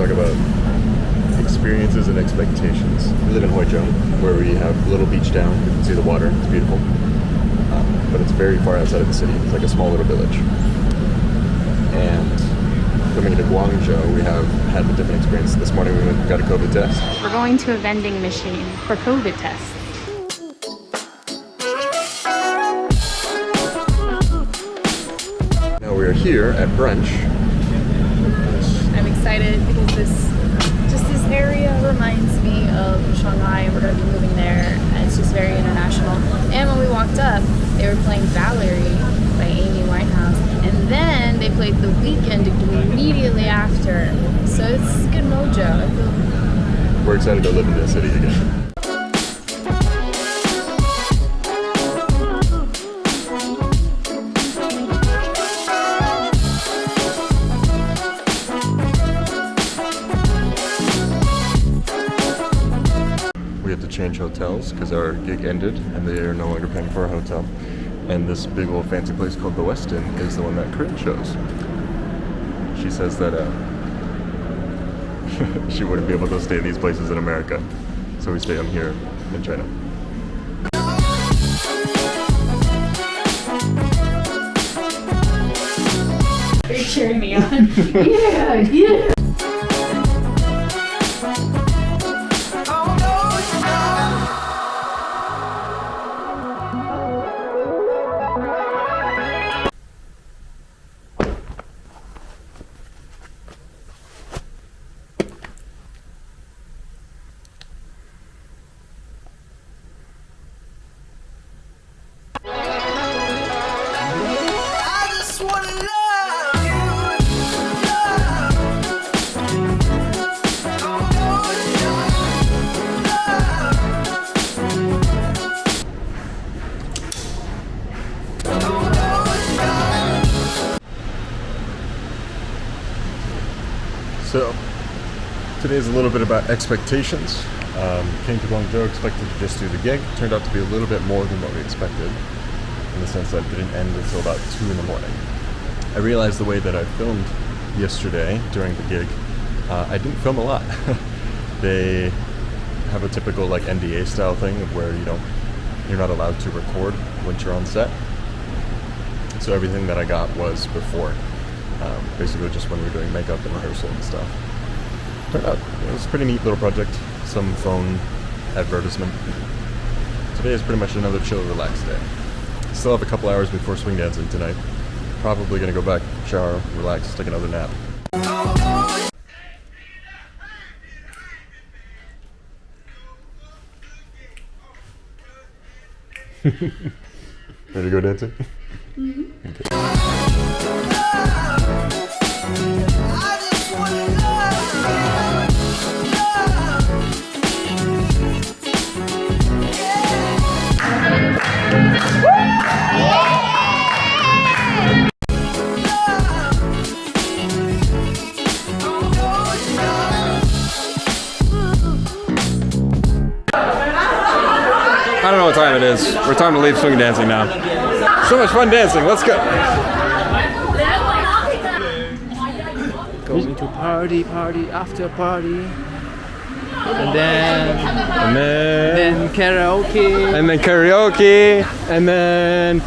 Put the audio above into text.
talk about experiences and expectations. We live in Guangzhou, where we have a little beach down. You can see the water. It's beautiful. But it's very far outside of the city. It's like a small little village. And coming into Guangzhou, we have had a different experience. This morning we got a COVID test. We're going to a vending machine for COVID tests. Now we're here at brunch. I'm excited because this area reminds me of Shanghai, and we're going to be moving there, and it's just very international. And when we walked up, they were playing Valerie by Amy Winehouse, and then they played The Weeknd immediately after. So it's good mojo. We're excited to live in this city again. We have to change hotels because our gig ended and they are no longer paying for a hotel. And this big old fancy place called the Westin is the one that Corrinne chose. She says that she wouldn't be able to stay in these places in America, so we stay on here in China. Are you cheering me on? Yeah. So, today is a little bit about expectations. Came to Guangzhou expected to just do the gig. Turned out to be a little bit more than what we expected, in the sense that it didn't end until about 2 in the morning. I realized the way that I filmed yesterday during the gig, I didn't film a lot. They have a typical like NDA style thing where you're not allowed to record once you're on set. So everything that I got was before. Basically just when we were doing makeup and rehearsal and stuff. Turned out it was a pretty neat little project. Some phone advertisement. Today is pretty much another chill, relaxed day. Still have a couple hours before swing dancing tonight. Probably gonna go back, shower, relax, take another nap. Ready to go dancing? Mm-hmm. Okay. I don't know what time it is. We're time to leave swing dancing now. So much fun dancing. Let's go. Going to party after party, and then karaoke, and then